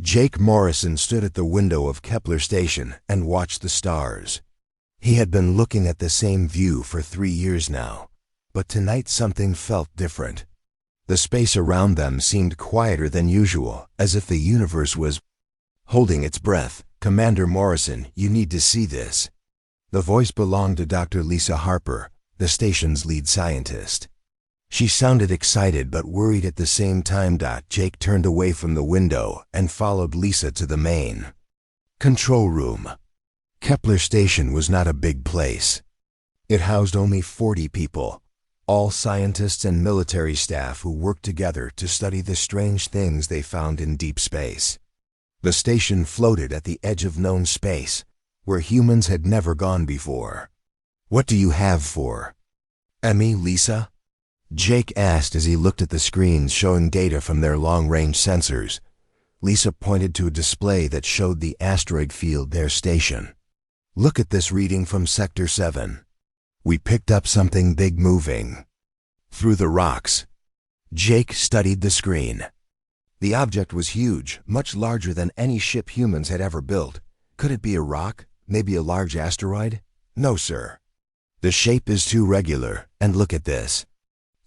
Jake Morrison stood at the window of Kepler Station and watched the stars. He had been looking at the same view for 3 years now, but tonight something felt different. The space around them seemed quieter than usual, as if the universe was holding its breath. "Commander Morrison, you need to see this." The voice belonged to Dr. Lisa Harper, the station's lead scientist. She sounded excited but worried at the same time. Jake turned away from the window and followed Lisa to the main control room. Kepler Station was not a big place. It housed only 40 people, all scientists and military staff who worked together to study the strange things they found in deep space. The station floated at the edge of known space, where humans had never gone before. "What do you have for me, Lisa?" Jake asked as he looked at the screens showing data from their long-range sensors. Lisa pointed to a display that showed the asteroid field their station. "Look at this reading from Sector 7. We picked up something big moving through the rocks." Jake studied the screen. The object was huge, much larger than any ship humans had ever built. Could it be a rock? Maybe a large asteroid? "No, sir. The shape is too regular, and look at this."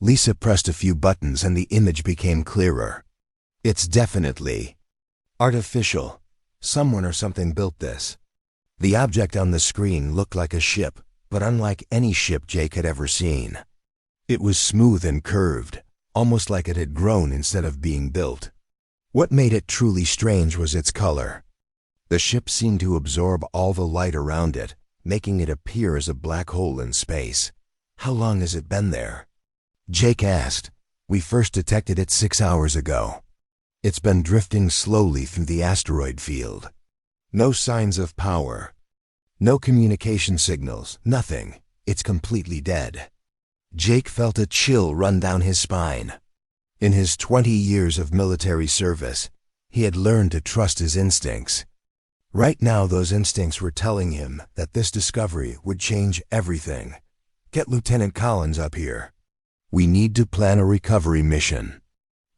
Lisa pressed a few buttons and the image became clearer. "It's definitely artificial. Someone or something built this." The object on the screen looked like a ship, but unlike any ship Jake had ever seen. It was smooth and curved, almost like it had grown instead of being built. What made it truly strange was its color. The ship seemed to absorb all the light around it, making it appear as a black hole in space. "How long has it been there?" Jake asked. "We first detected it 6 hours ago. It's been drifting slowly through the asteroid field. No signs of power. No communication signals, nothing. It's completely dead." Jake felt a chill run down his spine. In his 20 years of military service, he had learned to trust his instincts. Right now, those instincts were telling him that this discovery would change everything. "Get Lieutenant Collins up here. We need to plan a recovery mission."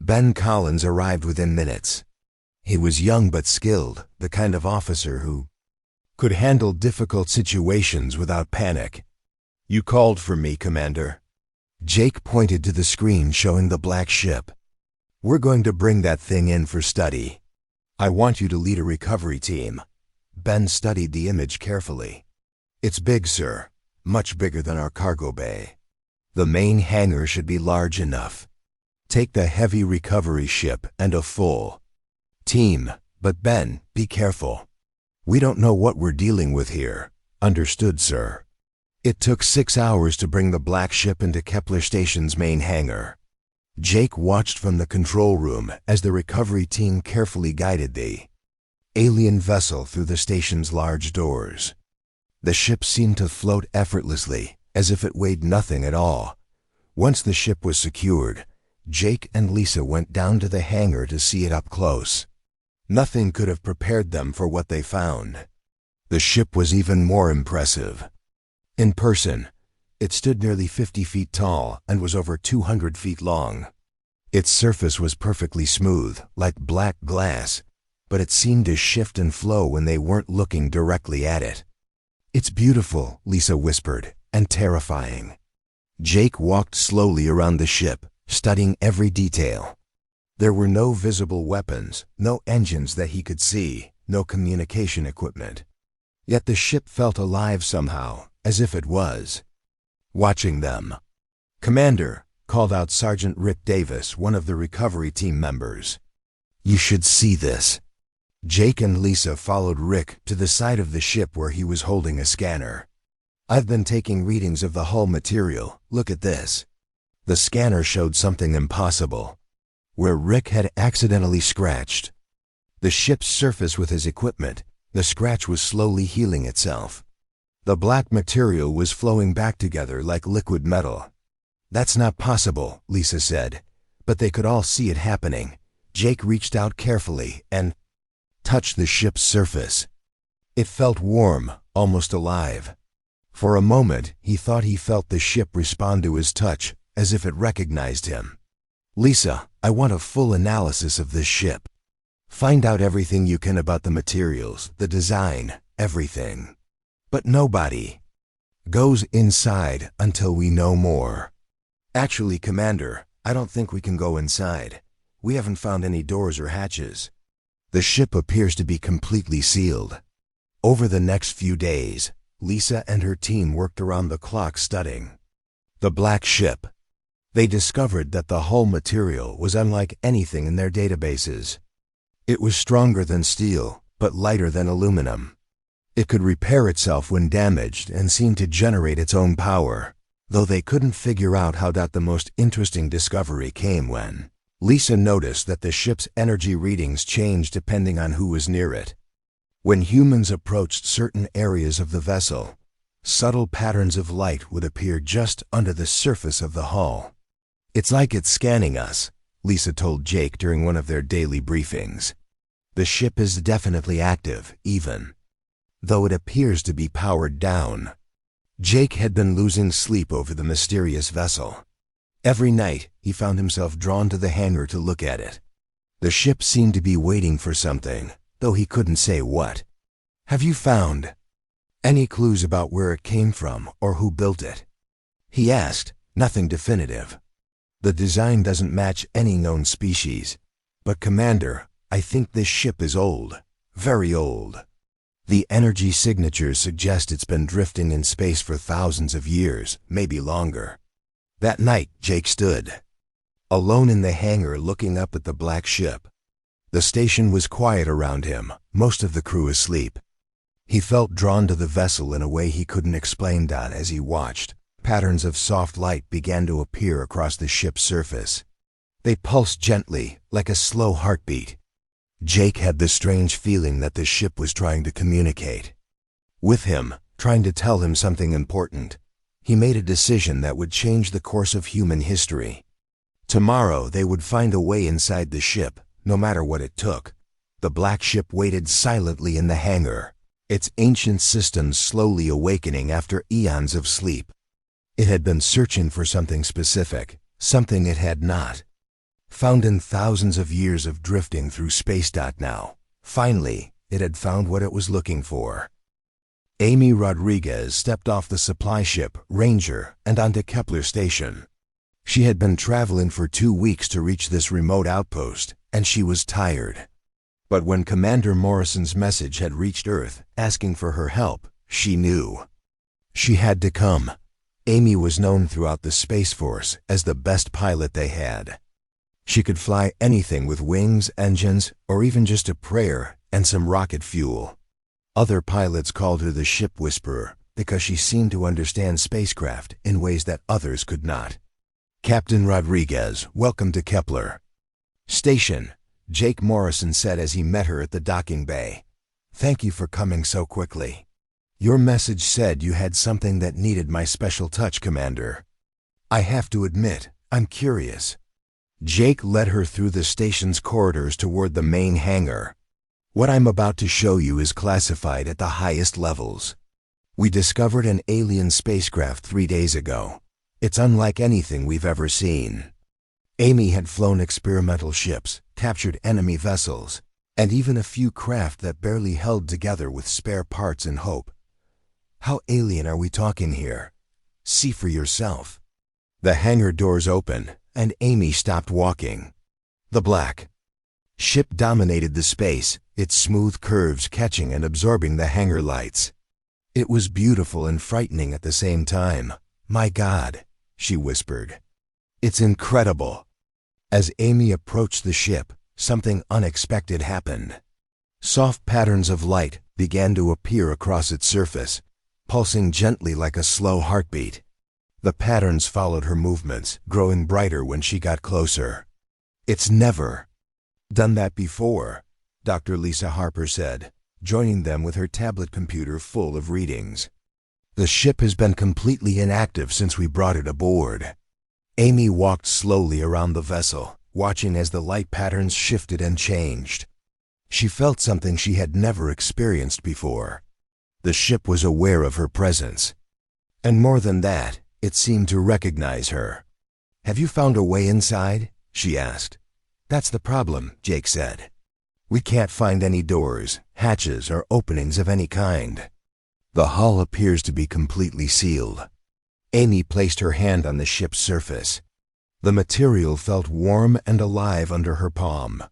Ben Collins arrived within minutes. He was young but skilled, the kind of officer who could handle difficult situations without panic. "You called for me, Commander." Jake pointed to the screen showing the black ship. "We're going to bring that thing in for study. I want you to lead a recovery team." Ben studied the image carefully. "It's big, sir. Much bigger than our cargo bay. The main hangar should be large enough. Take the heavy recovery ship and a full team. But Ben, be careful. We don't know what we're dealing with here." "Understood, sir." It took 6 hours to bring the black ship into Kepler Station's main hangar. Jake watched from the control room as the recovery team carefully guided the alien vessel through the station's large doors. The ship seemed to float effortlessly, as if it weighed nothing at all. Once the ship was secured, Jake and Lisa went down to the hangar to see it up close. Nothing could have prepared them for what they found. The ship was even more impressive. In person, it stood nearly 50 feet tall and was over 200 feet long. Its surface was perfectly smooth, like black glass, but it seemed to shift and flow when they weren't looking directly at it. "It's beautiful," Lisa whispered, "and terrifying." Jake walked slowly around the ship, studying every detail. There were no visible weapons, no engines that he could see, no communication equipment. Yet the ship felt alive somehow, as if it was watching them. "Commander," called out Sergeant Rick Davis, one of the recovery team members. "You should see this." Jake and Lisa followed Rick to the side of the ship where he was holding a scanner. "I've been taking readings of the hull material. Look at this." The scanner showed something impossible. Where Rick had accidentally scratched the ship's surface with his equipment, the scratch was slowly healing itself. The black material was flowing back together like liquid metal. "That's not possible," Lisa said, but they could all see it happening. Jake reached out carefully and touched the ship's surface. It felt warm, almost alive. For a moment, he thought he felt the ship respond to his touch, as if it recognized him. "Lisa, I want a full analysis of this ship." Find out everything you can about the materials, the design, everything. But nobody goes inside until we know more. Actually, Commander, I don't think we can go inside. We haven't found any doors or hatches. The ship appears to be completely sealed. Over the next few days, Lisa and her team worked around the clock studying the Blackship. They discovered that the hull material was unlike anything in their databases. It was stronger than steel, but lighter than aluminum. It could repair itself when damaged and seemed to generate its own power, though they couldn't figure out how. The most interesting discovery came when Lisa noticed that the ship's energy readings changed depending on who was near it. When humans approached certain areas of the vessel, subtle patterns of light would appear just under the surface of the hull. "It's like it's scanning us," Lisa told Jake during one of their daily briefings. "The ship is definitely active, even though it appears to be powered down." Jake had been losing sleep over the mysterious vessel. Every night, he found himself drawn to the hangar to look at it. The ship seemed to be waiting for something, though he couldn't say what. "Have you found any clues about where it came from or who built it?" he asked. "Nothing definitive. The design doesn't match any known species. But Commander, I think this ship is old, very old. The energy signatures suggest it's been drifting in space for thousands of years, maybe longer." That night, Jake stood alone in the hangar looking up at the Blackship. The station was quiet around him, most of the crew asleep. He felt drawn to the vessel in a way he couldn't explain. As he watched, patterns of soft light began to appear across the ship's surface. They pulsed gently, like a slow heartbeat. Jake had the strange feeling that the ship was trying to communicate with him, trying to tell him something important. He made a decision that would change the course of human history. Tomorrow they would find a way inside the ship, no matter what it took. The Blackship waited silently in the hangar, its ancient systems slowly awakening after eons of sleep. It had been searching for something specific, something it had not found in thousands of years of drifting through space. Now, finally, it had found what it was looking for. Amy Rodriguez stepped off the supply ship, Ranger, and onto Kepler Station. She had been traveling for 2 weeks to reach this remote outpost, and she was tired. But when Commander Morrison's message had reached Earth, asking for her help, she knew she had to come. Amy was known throughout the Space Force as the best pilot they had. She could fly anything with wings, engines, or even just a prayer and some rocket fuel. Other pilots called her the Ship Whisperer because she seemed to understand spacecraft in ways that others could not. "Captain Rodriguez, welcome to Kepler Station," Jake Morrison said as he met her at the docking bay. "Thank you for coming so quickly. Your message said you had something that needed my special touch, Commander. I have to admit, I'm curious." Jake led her through the station's corridors toward the main hangar. "What I'm about to show you is classified at the highest levels. We discovered an alien spacecraft 3 days ago. It's unlike anything we've ever seen." Amy had flown experimental ships, captured enemy vessels, and even a few craft that barely held together with spare parts and hope. "How alien are we talking here? See for yourself." The hangar doors opened, and Amy stopped walking. The Black Ship dominated the space, its smooth curves catching and absorbing the hangar lights. It was beautiful and frightening at the same time. "My God," she whispered. "It's incredible." As Amy approached the ship, something unexpected happened. Soft patterns of light began to appear across its surface, pulsing gently like a slow heartbeat. The patterns followed her movements, growing brighter when she got closer. "It's never done that before," Dr. Lisa Harper said, joining them with her tablet computer full of readings. "The ship has been completely inactive since we brought it aboard." Amy walked slowly around the vessel, watching as the light patterns shifted and changed. She felt something she had never experienced before. The ship was aware of her presence. And more than that, it seemed to recognize her. "Have you found a way inside?" she asked. "That's the problem," Jake said. We can't find any doors, hatches, or openings of any kind. The hull appears to be completely sealed. Amy placed her hand on the ship's surface. The material felt warm and alive under her palm.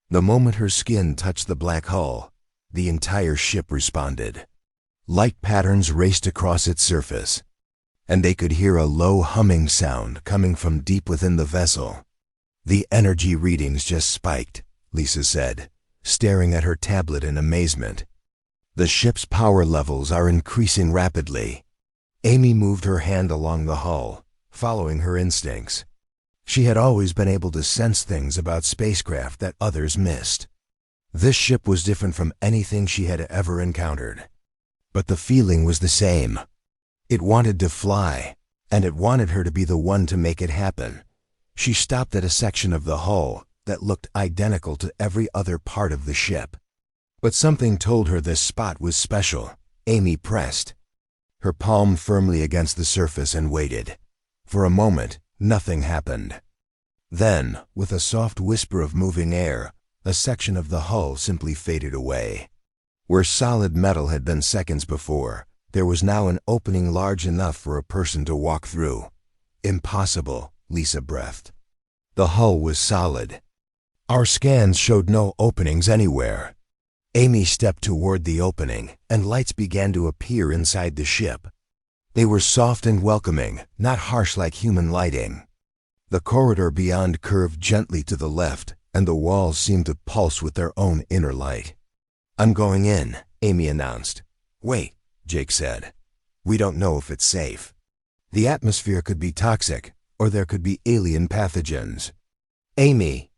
The moment her skin touched the black hull, the entire ship responded. Light patterns raced across its surface, and they could hear a low humming sound coming from deep within the vessel. The energy readings just spiked, Lisa said, staring at her tablet in amazement. The ship's power levels are increasing rapidly. Amy moved her hand along the hull, following her instincts. She had always been able to sense things about spacecraft that others missed. This ship was different from anything she had ever encountered. But the feeling was the same. It wanted to fly, and it wanted her to be the one to make it happen. She stopped at a section of the hull that looked identical to every other part of the ship. But something told her this spot was special. Amy pressed her palm firmly against the surface and waited. For a moment, nothing happened. Then, with a soft whisper of moving air, a section of the hull simply faded away. Where solid metal had been seconds before, there was now an opening large enough for a person to walk through. Impossible, Lisa breathed. The hull was solid. Our scans showed no openings anywhere. Amy stepped toward the opening, and lights began to appear inside the ship. They were soft and welcoming, not harsh like human lighting. The corridor beyond curved gently to the left, and the walls seemed to pulse with their own inner light. "I'm going in," Amy announced. "Wait," Jake said. "We don't know if it's safe. The atmosphere could be toxic, or there could be alien pathogens." Amy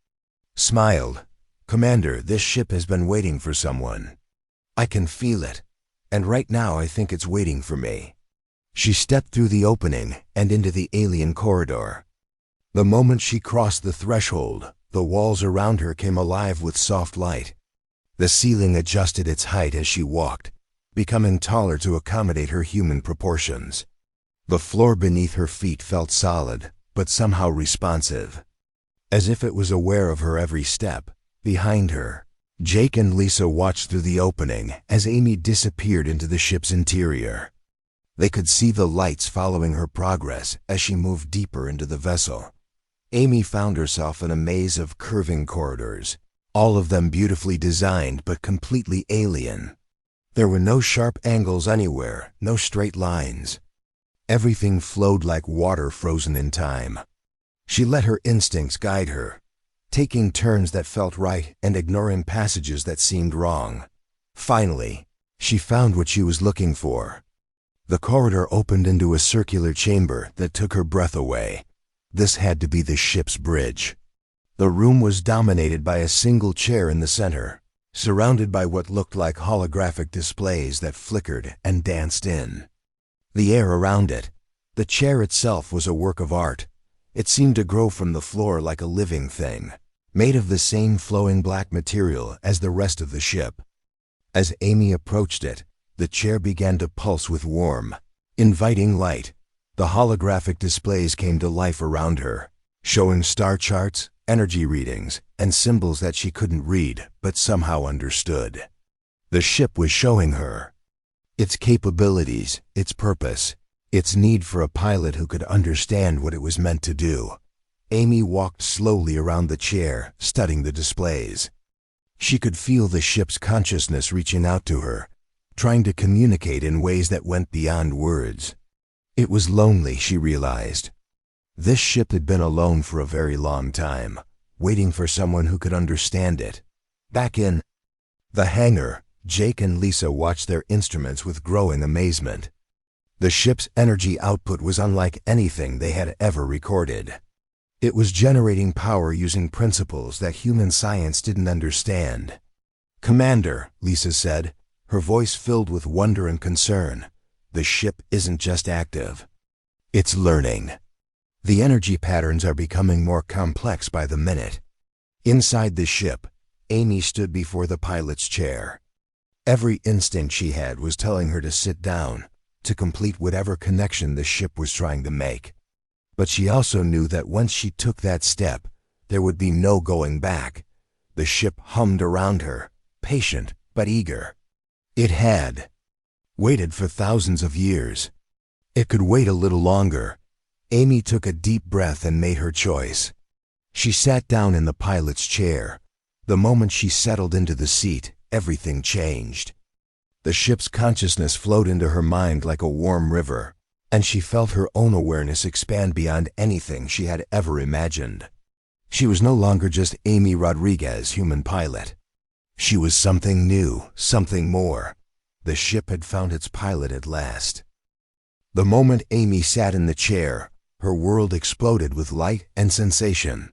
smiled. "Commander, this ship has been waiting for someone. I can feel it, and right now I think it's waiting for me." She stepped through the opening and into the alien corridor. The moment she crossed the threshold, the walls around her came alive with soft light. The ceiling adjusted its height as she walked, becoming taller to accommodate her human proportions. The floor beneath her feet felt solid, but somehow responsive, as if it was aware of her every step. Behind her, Jake and Lisa watched through the opening as Amy disappeared into the ship's interior. They could see the lights following her progress as she moved deeper into the vessel. Amy found herself in a maze of curving corridors, all of them beautifully designed but completely alien. There were no sharp angles anywhere, no straight lines. Everything flowed like water frozen in time. She let her instincts guide her, taking turns that felt right and ignoring passages that seemed wrong. Finally, she found what she was looking for. The corridor opened into a circular chamber that took her breath away. This had to be the ship's bridge. The room was dominated by a single chair in the center, surrounded by what looked like holographic displays that flickered and danced in the air around it. The chair itself was a work of art. It seemed to grow from the floor like a living thing, made of the same flowing black material as the rest of the ship. As Amy approached it, the chair began to pulse with warm, inviting light. The holographic displays came to life around her, showing star charts, energy readings, and symbols that she couldn't read but somehow understood. The ship was showing her its capabilities, its purpose, its need for a pilot who could understand what it was meant to do. Amy walked slowly around the chair, studying the displays. She could feel the ship's consciousness reaching out to her, trying to communicate in ways that went beyond words. It was lonely, she realized. This ship had been alone for a very long time, waiting for someone who could understand it. Back in the hangar, Jake and Lisa watched their instruments with growing amazement. The ship's energy output was unlike anything they had ever recorded. It was generating power using principles that human science didn't understand. "Commander," Lisa said, her voice filled with wonder and concern, "the ship isn't just active. It's learning. The energy patterns are becoming more complex by the minute." Inside the ship, Amy stood before the pilot's chair. Every instinct she had was telling her to sit down, to complete whatever connection the ship was trying to make. But she also knew that once she took that step, there would be no going back. The ship hummed around her, patient but eager. It had waited for thousands of years. It could wait a little longer. Amy took a deep breath and made her choice. She sat down in the pilot's chair. The moment she settled into the seat, everything changed. The ship's consciousness flowed into her mind like a warm river, and she felt her own awareness expand beyond anything she had ever imagined. She was no longer just Amy Rodriguez, human pilot. She was something new, something more. The ship had found its pilot at last. The moment Amy sat in the chair, her world exploded with light and sensation.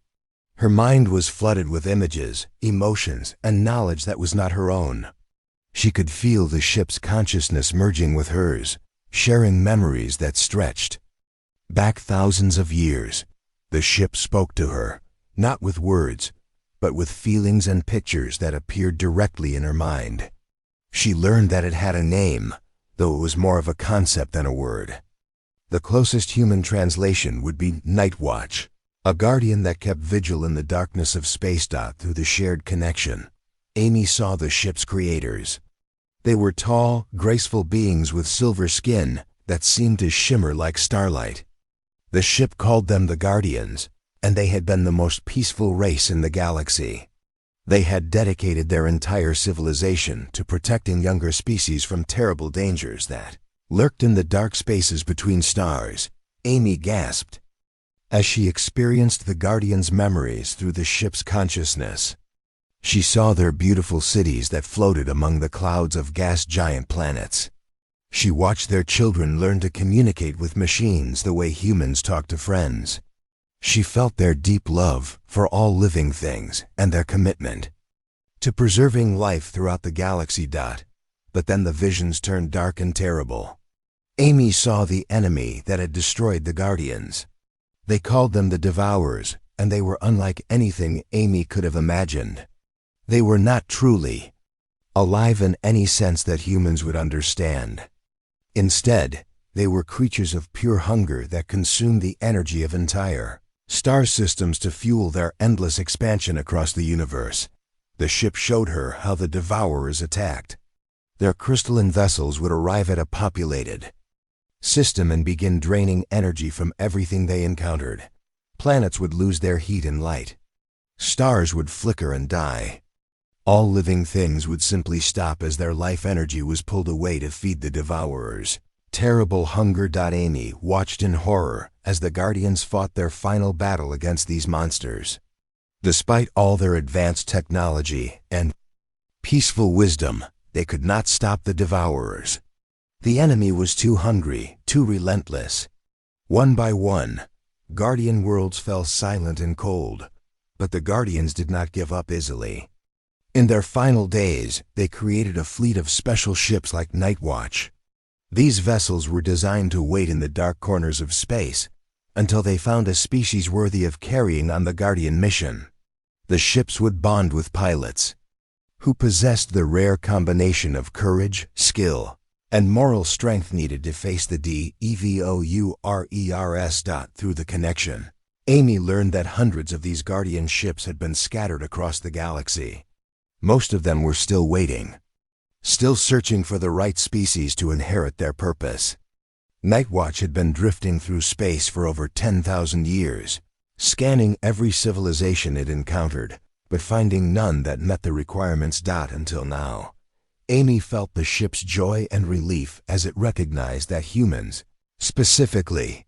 Her mind was flooded with images, emotions, and knowledge that was not her own. She could feel the ship's consciousness merging with hers, sharing memories that stretched back thousands of years. The ship spoke to her, not with words, but with feelings and pictures that appeared directly in her mind. She learned that it had a name, though it was more of a concept than a word. The closest human translation would be Night Watch, a guardian that kept vigil in the darkness of space. Through the shared connection, Amy saw the ship's creators. They were tall, graceful beings with silver skin that seemed to shimmer like starlight. The ship called them the Guardians, and they had been the most peaceful race in the galaxy. They had dedicated their entire civilization to protecting younger species from terrible dangers that lurked in the dark spaces between stars. Amy gasped as she experienced the Guardians' memories through the ship's consciousness. She saw their beautiful cities that floated among the clouds of gas giant planets. She watched their children learn to communicate with machines the way humans talk to friends. She felt their deep love for all living things and their commitment to preserving life throughout the galaxy. But then the visions turned dark and terrible. Amy saw the enemy that had destroyed the Guardians. They called them the Devourers, and they were unlike anything Amy could have imagined. They were not truly alive in any sense that humans would understand. Instead, they were creatures of pure hunger that consumed the energy of entire star systems to fuel their endless expansion across the universe. The ship showed her how the Devourers attacked. Their crystalline vessels would arrive at a populated system and begin draining energy from everything they encountered. Planets would lose their heat and light. Stars would flicker and die. All living things would simply stop as their life energy was pulled away to feed the Devourers. Terrible hunger. Amy watched in horror as the Guardians fought their final battle against these monsters. Despite all their advanced technology and peaceful wisdom, they could not stop the Devourers. The enemy was too hungry, too relentless. One by one, Guardian worlds fell silent and cold, but the Guardians did not give up easily. In their final days, they created a fleet of special ships like Night Watch. These vessels were designed to wait in the dark corners of space until they found a species worthy of carrying on the Guardian mission. The ships would bond with pilots who possessed the rare combination of courage, skill, and moral strength needed to face the Devours. Through the connection, Amy learned that hundreds of these Guardian ships had been scattered across the galaxy. Most of them were still waiting, still searching for the right species to inherit their purpose. Night Watch had been drifting through space for over 10,000 years, scanning every civilization it encountered, but finding none that met the requirements. Until now, Amy felt the ship's joy and relief as it recognized that humans, specifically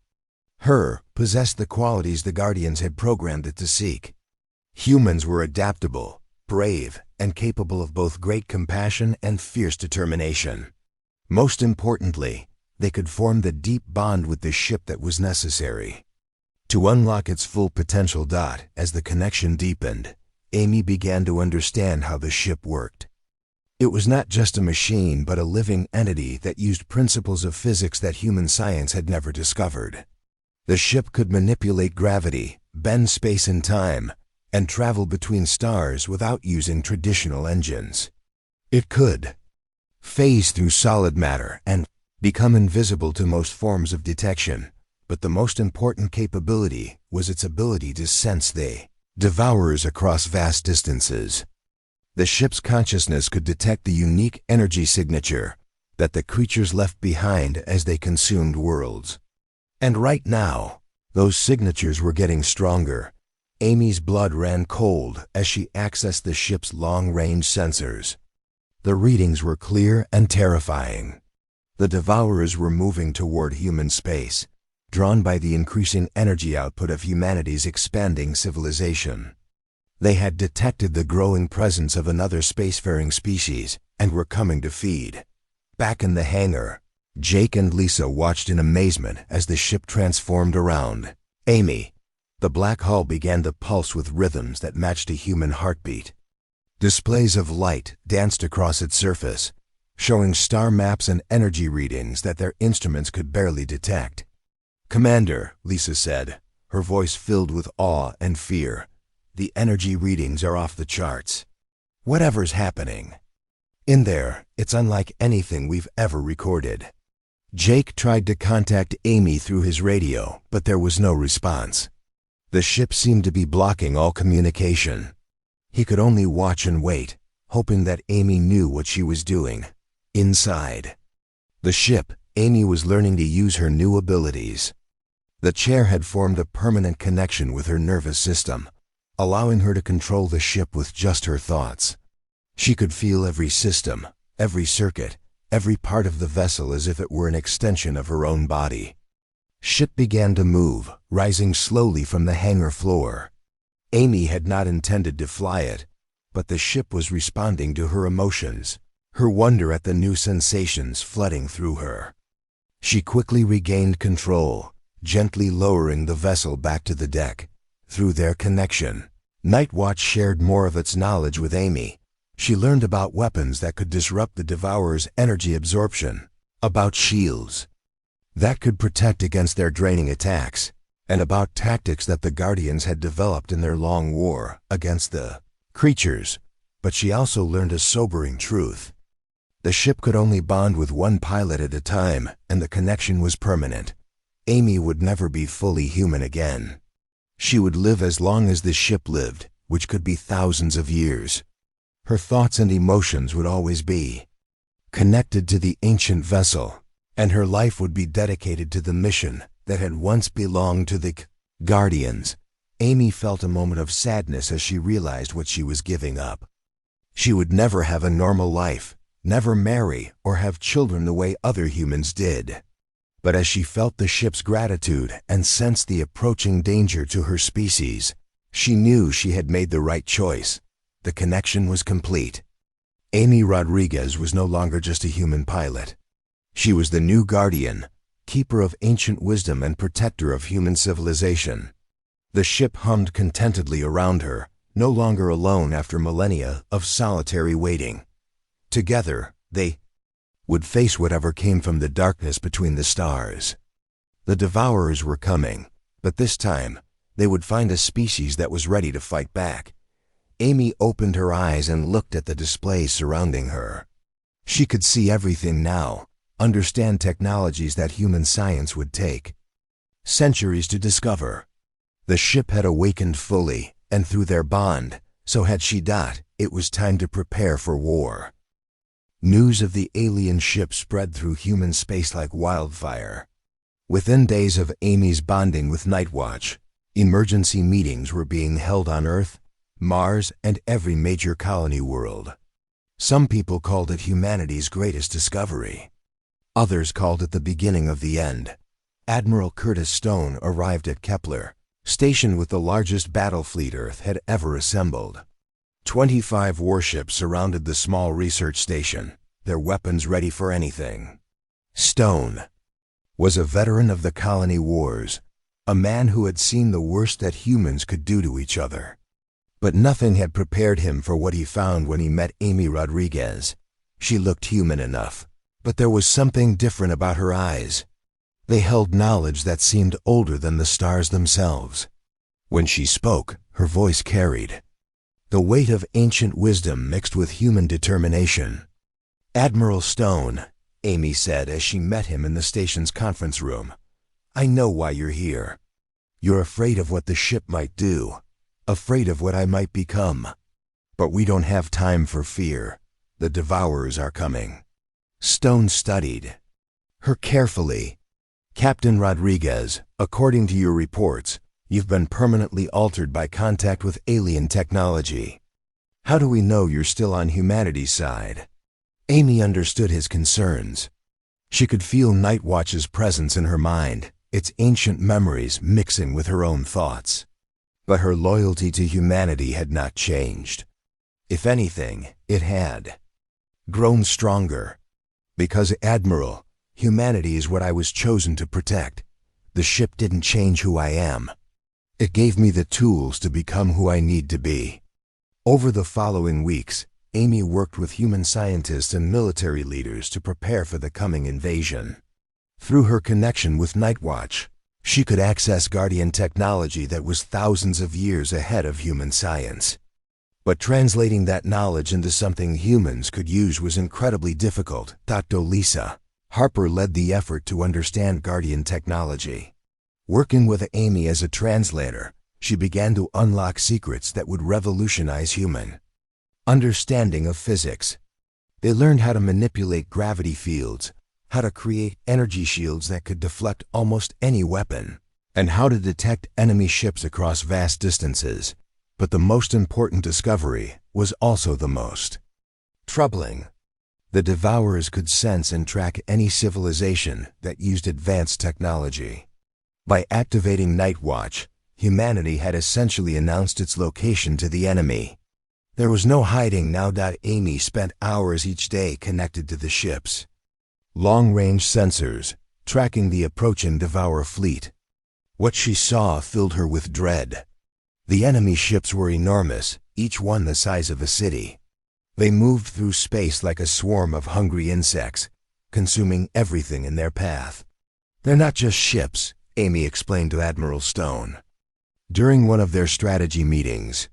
her, possessed the qualities the Guardians had programmed it to seek. Humans were adaptable, brave, and capable of both great compassion and fierce determination. Most importantly, they could form the deep bond with the ship that was necessary to unlock its full potential. As the connection deepened, Amy began to understand how the ship worked. It was not just a machine, but a living entity that used principles of physics that human science had never discovered. The ship could manipulate gravity, bend space and time, and travel between stars without using traditional engines. It could phase through solid matter and become invisible to most forms of detection, but the most important capability was its ability to sense the devourers across vast distances. The ship's consciousness could detect the unique energy signature that the creatures left behind as they consumed worlds. And right now, those signatures were getting stronger. Amy's blood ran cold as she accessed the ship's long-range sensors. The readings were clear and terrifying. The devourers were moving toward human space, drawn by the increasing energy output of humanity's expanding civilization. They had detected the growing presence of another spacefaring species and were coming to feed. Back in the hangar, Jake and Lisa watched in amazement as the ship transformed around Amy. The black hull began to pulse with rhythms that matched a human heartbeat. Displays of light danced across its surface, showing star maps and energy readings that their instruments could barely detect. "Commander," Lisa said, her voice filled with awe and fear, "the energy readings are off the charts. Whatever's happening in there, it's unlike anything we've ever recorded." Jake tried to contact Amy through his radio, but there was no response. The ship seemed to be blocking all communication. He could only watch and wait, hoping that Amy knew what she was doing. Inside the ship, Amy was learning to use her new abilities. The chair had formed a permanent connection with her nervous system, allowing her to control the ship with just her thoughts. She could feel every system, every circuit, every part of the vessel as if it were an extension of her own body. Ship began to move, rising slowly from the hangar floor. Amy had not intended to fly it, but the ship was responding to her emotions, her wonder at the new sensations flooding through her. She quickly regained control, gently lowering the vessel back to the deck. Through their connection, Nightwatch shared more of its knowledge with Amy. She learned about weapons that could disrupt the Devourer's energy absorption, about shields that could protect against their draining attacks, and about tactics that the Guardians had developed in their long war against the creatures. But she also learned a sobering truth. The ship could only bond with one pilot at a time, and the connection was permanent. Amy would never be fully human again. She would live as long as the ship lived, which could be thousands of years. Her thoughts and emotions would always be connected to the ancient vessel, and her life would be dedicated to the mission that had once belonged to the Guardians. Amy felt a moment of sadness as she realized what she was giving up. She would never have a normal life, never marry or have children the way other humans did. But as she felt the ship's gratitude and sensed the approaching danger to her species, she knew she had made the right choice. The connection was complete. Amy Rodriguez was no longer just a human pilot. She was the new Guardian, keeper of ancient wisdom and protector of human civilization. The ship hummed contentedly around her, no longer alone after millennia of solitary waiting. Together, they would face whatever came from the darkness between the stars. The Devourers were coming, but this time, they would find a species that was ready to fight back. Amy opened her eyes and looked at the displays surrounding her. She could see everything now, understand technologies that human science would take centuries to discover. The ship had awakened fully, and through their bond, so had she. It was time to prepare for war. News of the alien ship spread through human space like wildfire. Within days of Amy's bonding with Nightwatch, emergency meetings were being held on Earth, Mars, and every major colony world. Some people called it humanity's greatest discovery. Others called it the beginning of the end. Admiral Curtis Stone arrived at Kepler, stationed with the largest battle fleet Earth had ever assembled. 25 warships surrounded the small research station, their weapons ready for anything. Stone was a veteran of the colony wars, a man who had seen the worst that humans could do to each other. But nothing had prepared him for what he found when he met Amy Rodriguez. She looked human enough, but there was something different about her eyes. They held knowledge that seemed older than the stars themselves. When she spoke, her voice carried the weight of ancient wisdom mixed with human determination. "Admiral Stone," Amy said as she met him in the station's conference room, "I know why you're here. You're afraid of what the ship might do. afraid of what I might become. But we don't have time for fear. The Devourers are coming. Stone studied her carefully. Captain Rodriguez, according to your reports, you've been permanently altered by contact with alien technology. How do we know you're still on humanity's side? Amy understood his concerns. She could feel Nightwatch's presence in her mind, its ancient memories mixing with her own thoughts. But her loyalty to humanity had not changed. If anything, it had grown stronger. Because, Admiral, humanity is what I was chosen to protect. The ship didn't change who I am. It gave me the tools to become who I need to be. Over the following weeks, Amy worked with human scientists and military leaders to prepare for the coming invasion. Through her connection with Nightwatch, she could access Guardian technology that was thousands of years ahead of human science. But translating that knowledge into something humans could use was incredibly difficult. Dr. Lisa Harper led the effort to understand Guardian technology. Working with Amy as a translator, she began to unlock secrets that would revolutionize human understanding of physics. They learned how to manipulate gravity fields, how to create energy shields that could deflect almost any weapon, and how to detect enemy ships across vast distances. But the most important discovery was also the most troubling. The Devourers could sense and track any civilization that used advanced technology. By activating Nightwatch, humanity had essentially announced its location to the enemy. There was no hiding now. Amy spent hours each day connected to the ships. Long-range sensors, tracking the approaching Devourer fleet. What she saw filled her with dread. The enemy ships were enormous, each one the size of a city. They moved through space like a swarm of hungry insects, consuming everything in their path. They're not just ships, Amy explained to Admiral Stone. During one of their strategy meetings,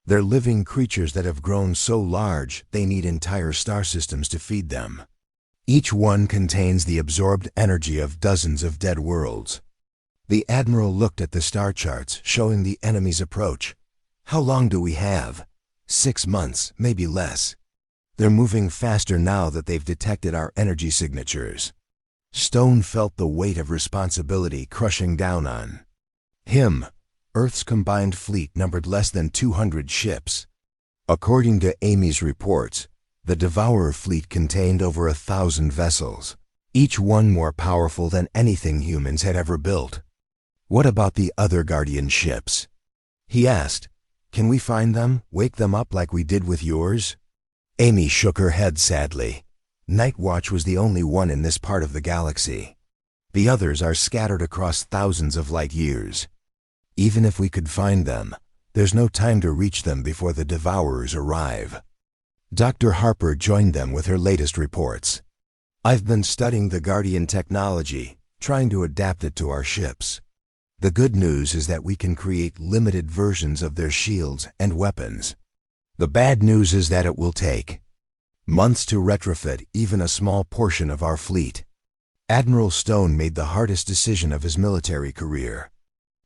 they're living creatures that have grown so large they need entire star systems to feed them. Each one contains the absorbed energy of dozens of dead worlds. The Admiral looked at the star charts showing the enemy's approach. How long do we have? 6 months, maybe less. They're moving faster now that they've detected our energy signatures. Stone felt the weight of responsibility crushing down on him. Earth's combined fleet numbered less than 200 ships. According to Amy's reports, the Devourer fleet contained over 1,000 vessels, each one more powerful than anything humans had ever built. What about the other Guardian ships? He asked. Can we find them, wake them up like we did with yours? Amy shook her head sadly. Nightwatch was the only one in this part of the galaxy. The others are scattered across thousands of light years. Even if we could find them, there's no time to reach them before the Devourers arrive. Dr. Harper joined them with her latest reports. I've been studying the Guardian technology, trying to adapt it to our ships. The good news is that we can create limited versions of their shields and weapons. The bad news is that it will take months to retrofit even a small portion of our fleet. Admiral Stone made the hardest decision of his military career.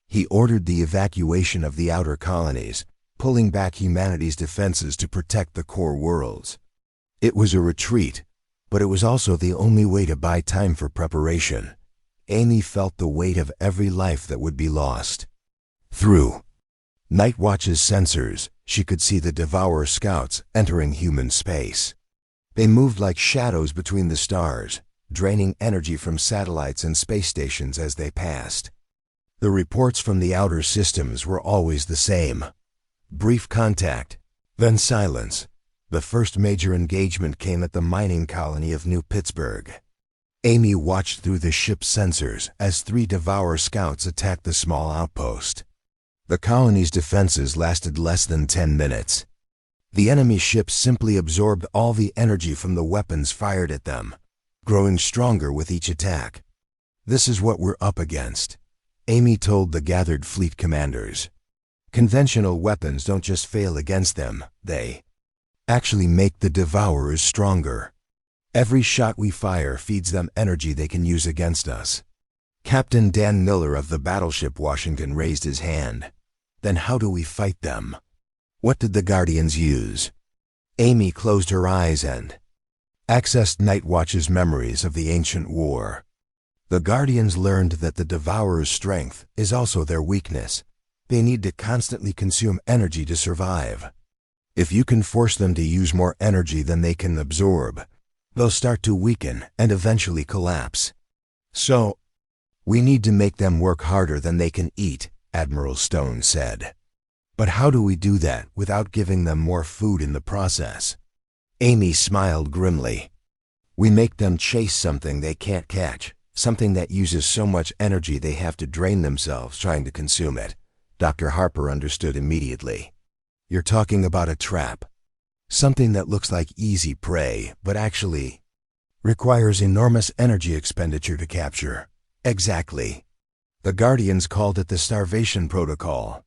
He ordered the evacuation of the outer colonies, pulling back humanity's defenses to protect the core worlds. It was a retreat, but it was also the only way to buy time for preparation. Amy felt the weight of every life that would be lost. Through Nightwatch's sensors, she could see the Devourer scouts entering human space. They moved like shadows between the stars, draining energy from satellites and space stations as they passed. The reports from the outer systems were always the same. Brief contact, then silence. The first major engagement came at the mining colony of New Pittsburgh. Amy watched through the ship's sensors as 3 Devourer scouts attacked the small outpost. The colony's defenses lasted less than 10 minutes. The enemy ships simply absorbed all the energy from the weapons fired at them, growing stronger with each attack. This is what we're up against, Amy told the gathered fleet commanders. Conventional weapons don't just fail against them, they actually make the Devourers stronger. Every shot we fire feeds them energy they can use against us. Captain Dan Miller of the battleship Washington raised his hand. Then how do we fight them? What did the Guardians use? Amy closed her eyes and accessed Nightwatch's memories of the ancient war. The Guardians learned that the Devourer's strength is also their weakness. They need to constantly consume energy to survive. If you can force them to use more energy than they can absorb, they'll start to weaken and eventually collapse. So, we need to make them work harder than they can eat, Admiral Stone said. But how do we do that without giving them more food in the process? Amy smiled grimly. We make them chase something they can't catch, something that uses so much energy they have to drain themselves trying to consume it. Dr. Harper understood immediately. You're talking about a trap. Something that looks like easy prey, but actually requires enormous energy expenditure to capture. Exactly. The Guardians called it the starvation protocol.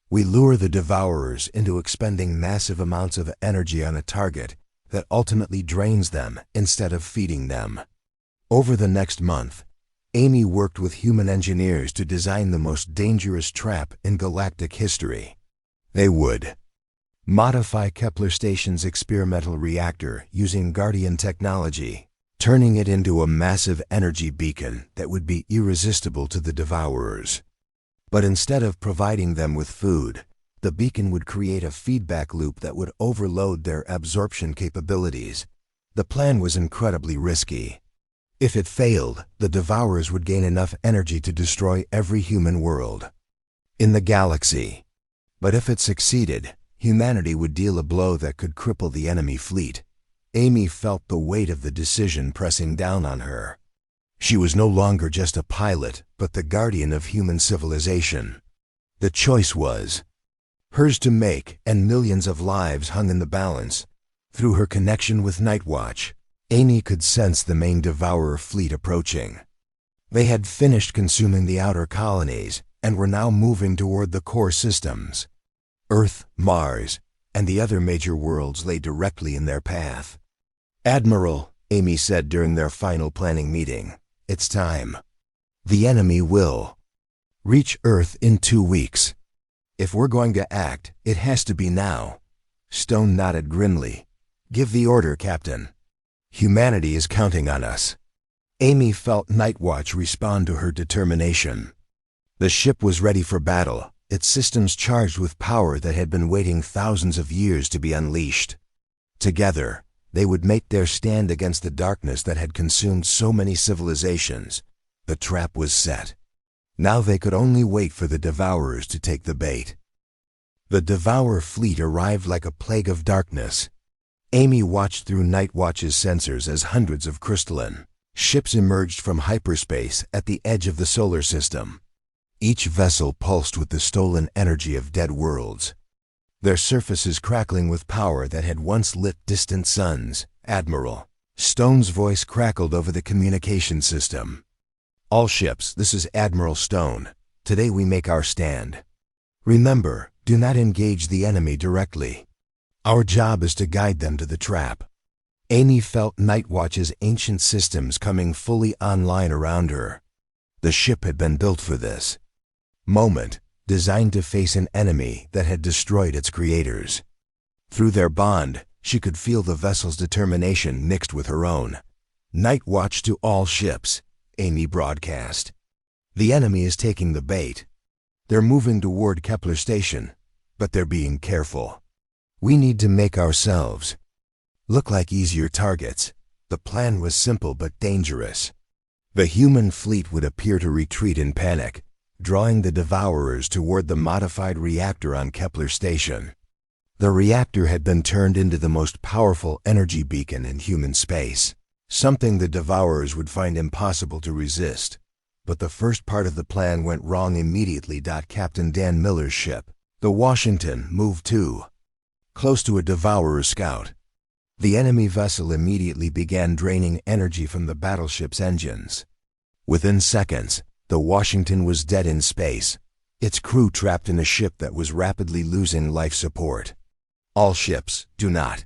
We lure the Devourers into expending massive amounts of energy on a target that ultimately drains them instead of feeding them. Over the next month, Amy worked with human engineers to design the most dangerous trap in galactic history. They would modify Kepler Station's experimental reactor using Guardian technology, turning it into a massive energy beacon that would be irresistible to the Devourers. But instead of providing them with food, the beacon would create a feedback loop that would overload their absorption capabilities. The plan was incredibly risky. If it failed, the Devourers would gain enough energy to destroy every human world in the galaxy. But if it succeeded, humanity would deal a blow that could cripple the enemy fleet. Amy felt the weight of the decision pressing down on her. She was no longer just a pilot, but the guardian of human civilization. The choice was hers to make, and millions of lives hung in the balance. Through her connection with Nightwatch, Amy could sense the main Devourer fleet approaching. They had finished consuming the outer colonies and were now moving toward the core systems. Earth, Mars, and the other major worlds lay directly in their path. Admiral, Amy said during their final planning meeting, it's time. The enemy will reach Earth in 2 weeks. If we're going to act, it has to be now. Stone nodded grimly. Give the order, Captain. Humanity is counting on us. Amy felt Nightwatch respond to her determination. The ship was ready for battle, its systems charged with power that had been waiting thousands of years to be unleashed. Together, they would make their stand against the darkness that had consumed so many civilizations. The trap was set. Now they could only wait for the Devourers to take the bait. The Devourer fleet arrived like a plague of darkness. Amy watched through Nightwatch's sensors as hundreds of crystalline ships emerged from hyperspace at the edge of the solar system. Each vessel pulsed with the stolen energy of dead worlds, their surfaces crackling with power that had once lit distant suns. Admiral, Stone's voice crackled over the communication system. All ships, this is Admiral Stone. Today we make our stand. Remember, do not engage the enemy directly. Our job is to guide them to the trap. Amy felt Nightwatch's ancient systems coming fully online around her. The ship had been built for this moment, designed to face an enemy that had destroyed its creators. Through their bond, she could feel the vessel's determination mixed with her own. Nightwatch to all ships, Amy broadcast. The enemy is taking the bait. They're moving toward Kepler Station, but they're being careful. We need to make ourselves look like easier targets. The plan was simple but dangerous. The human fleet would appear to retreat in panic, drawing the Devourers toward the modified reactor on Kepler Station. The reactor had been turned into the most powerful energy beacon in human space, something the Devourers would find impossible to resist. But the first part of the plan went wrong immediately. Captain Dan Miller's ship, the Washington, moved too close to a Devourer scout. The enemy vessel immediately began draining energy from the battleship's engines. Within seconds, the Washington was dead in space, its crew trapped in a ship that was rapidly losing life support. All ships, do not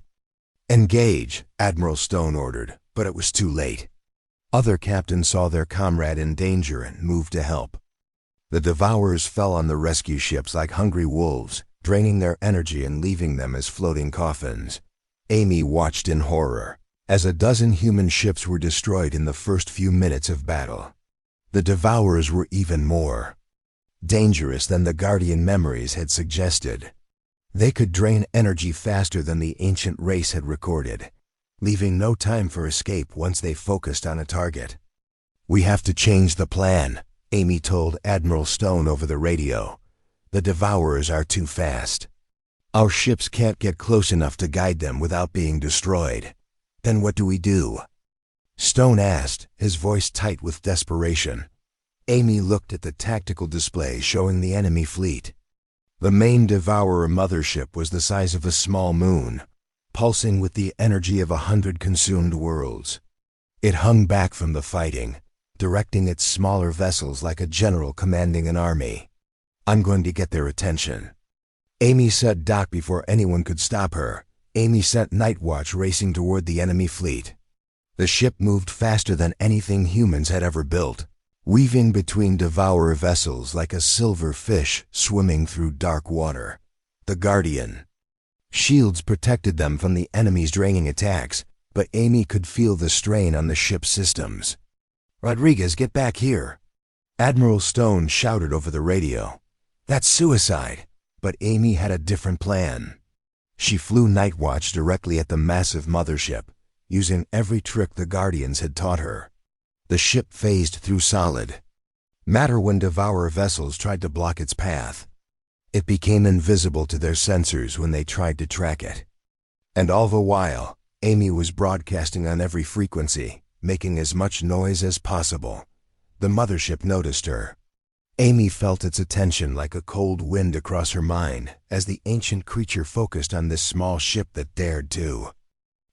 engage, Admiral Stone ordered, but it was too late. Other captains saw their comrade in danger and moved to help. The Devourers fell on the rescue ships like hungry wolves, draining their energy and leaving them as floating coffins. Amy watched in horror as a dozen human ships were destroyed in the first few minutes of battle. The Devourers were even more dangerous than the Guardian memories had suggested. They could drain energy faster than the ancient race had recorded, leaving no time for escape once they focused on a target. "We have to change the plan," Amy told Admiral Stone over the radio. "The Devourers are too fast. Our ships can't get close enough to guide them without being destroyed. Then what do we do?" Stone asked, his voice tight with desperation. Amy looked at the tactical display showing the enemy fleet. The main Devourer mothership was the size of a small moon, pulsing with the energy of 100 consumed worlds. It hung back from the fighting, directing its smaller vessels like a general commanding an army. "I'm going to get their attention." Amy said dock before anyone could stop her. Amy sent Nightwatch racing toward the enemy fleet. The ship moved faster than anything humans had ever built, weaving between Devourer vessels like a silver fish swimming through dark water. The Guardian shields protected them from the enemy's draining attacks, but Amy could feel the strain on the ship's systems. "Rodriguez, get back here!" Admiral Stone shouted over the radio. "That's suicide!" But Amy had a different plan. She flew Nightwatch directly at the massive mothership, using every trick the Guardians had taught her. The ship phased through solid matter when Devourer vessels tried to block its path. It became invisible to their sensors when they tried to track it. And all the while, Amy was broadcasting on every frequency, making as much noise as possible. The mothership noticed her. Amy felt its attention like a cold wind across her mind as the ancient creature focused on this small ship that dared to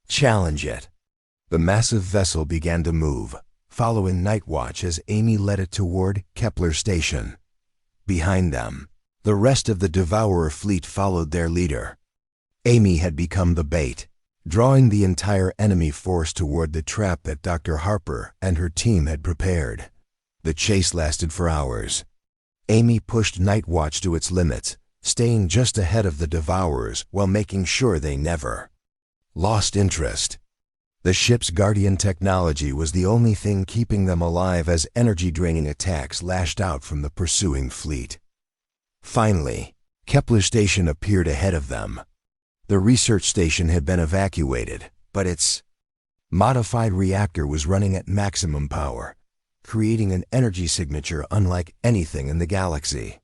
challenge it. The massive vessel began to move, following Nightwatch as Amy led it toward Kepler Station. Behind them, the rest of the Devourer fleet followed their leader. Amy had become the bait, drawing the entire enemy force toward the trap that Dr. Harper and her team had prepared. The chase lasted for hours. Amy pushed Nightwatch to its limits, staying just ahead of the Devourers while making sure they never lost interest. The ship's Guardian technology was the only thing keeping them alive as energy-draining attacks lashed out from the pursuing fleet. Finally, Kepler Station appeared ahead of them. The research station had been evacuated, but its modified reactor was running at maximum power, creating an energy signature unlike anything in the galaxy.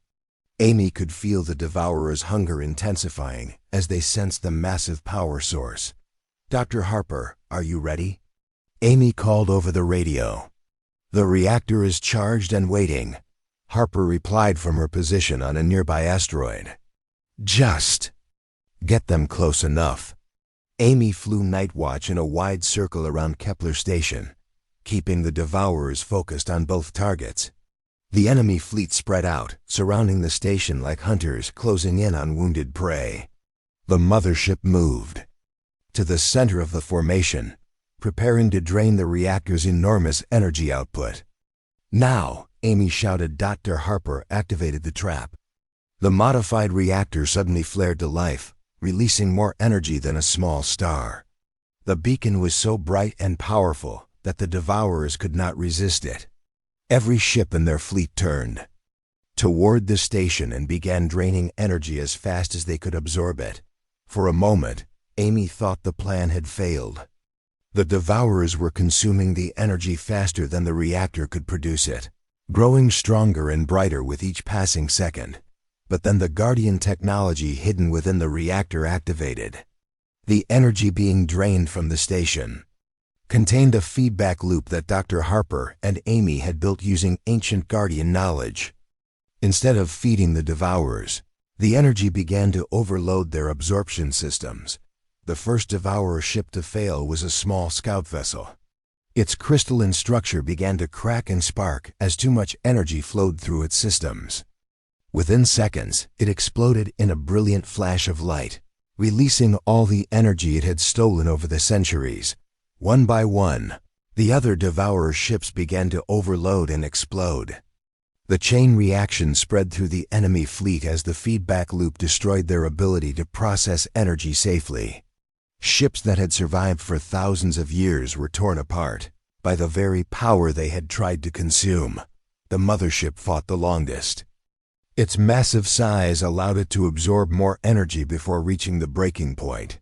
Amy could feel the Devourers' hunger intensifying as they sensed the massive power source. "Dr. Harper, are you ready?" Amy called over the radio. "The reactor is charged and waiting," Harper replied from her position on a nearby asteroid. "Just get them close enough." Amy flew Nightwatch in a wide circle around Kepler Station, keeping the Devourers focused on both targets. The enemy fleet spread out, surrounding the station like hunters closing in on wounded prey. The mothership moved to the center of the formation, preparing to drain the reactor's enormous energy output. "Now," Amy shouted. Dr. Harper activated the trap. The modified reactor suddenly flared to life, releasing more energy than a small star. The beacon was so bright and powerful that the Devourers could not resist it. Every ship in their fleet turned toward the station and began draining energy as fast as they could absorb it. For a moment, Amy thought the plan had failed. The Devourers were consuming the energy faster than the reactor could produce it, growing stronger and brighter with each passing second. But then the Guardian technology hidden within the reactor activated. The energy being drained from the station contained a feedback loop that Dr. Harper and Amy had built using ancient Guardian knowledge. Instead of feeding the Devourers, the energy began to overload their absorption systems. The first Devourer ship to fail was a small scout vessel. Its crystalline structure began to crack and spark as too much energy flowed through its systems. Within seconds, it exploded in a brilliant flash of light, releasing all the energy it had stolen over the centuries. One by one, the other Devourer ships began to overload and explode. The chain reaction spread through the enemy fleet as the feedback loop destroyed their ability to process energy safely. Ships that had survived for thousands of years were torn apart by the very power they had tried to consume. The mothership fought the longest. Its massive size allowed it to absorb more energy before reaching the breaking point.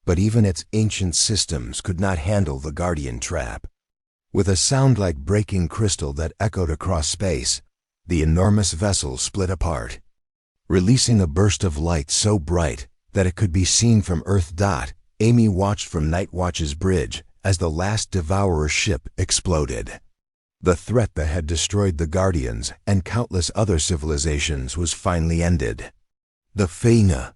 But even its ancient systems could not handle the Guardian trap. With a sound like breaking crystal that echoed across space, the enormous vessel split apart, releasing a burst of light so bright that it could be seen from Earth. Amy watched from Nightwatch's bridge as the last Devourer ship exploded. The threat that had destroyed the Guardians and countless other civilizations was finally ended. The Faina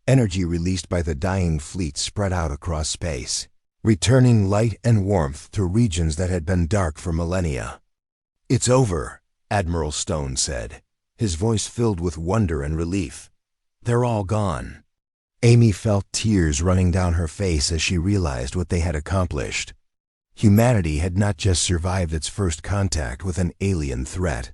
energy released by the dying fleet spread out across space, returning light and warmth to regions that had been dark for millennia. "It's over," Admiral Stone said, his voice filled with wonder and relief. "They're all gone." Amy felt tears running down her face as she realized what they had accomplished. Humanity had not just survived its first contact with an alien threat.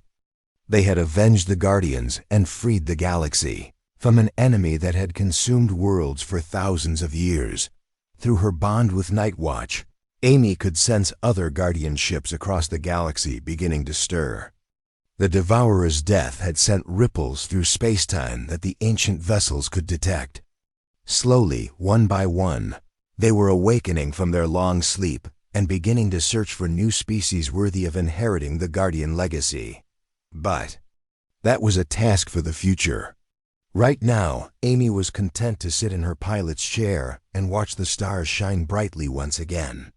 They had avenged the Guardians and freed the galaxy from an enemy that had consumed worlds for thousands of years. Through her bond with Nightwatch, Amy could sense other Guardian ships across the galaxy beginning to stir. The Devourer's death had sent ripples through space-time that the ancient vessels could detect. Slowly, one by one, they were awakening from their long sleep and beginning to search for new species worthy of inheriting the Guardian legacy. But that was a task for the future. Right now, Amy was content to sit in her pilot's chair and watch the stars shine brightly once again.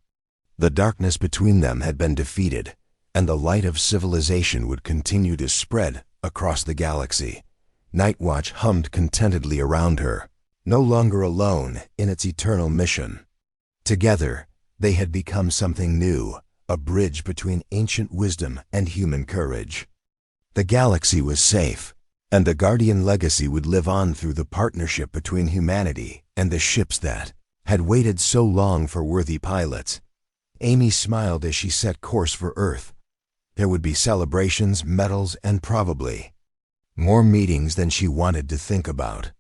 The darkness between them had been defeated, and the light of civilization would continue to spread across the galaxy. Nightwatch hummed contentedly around her, no longer alone in its eternal mission. Together, they had become something new, a bridge between ancient wisdom and human courage. The galaxy was safe, and the Guardian legacy would live on through the partnership between humanity and the ships that had waited so long for worthy pilots. Amy smiled as she set course for Earth. There would be celebrations, medals, and probably more meetings than she wanted to think about.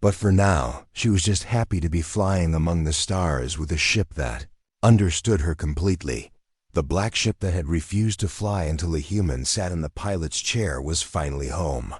But for now, she was just happy to be flying among the stars with a ship that understood her completely. The black ship that had refused to fly until a human sat in the pilot's chair was finally home.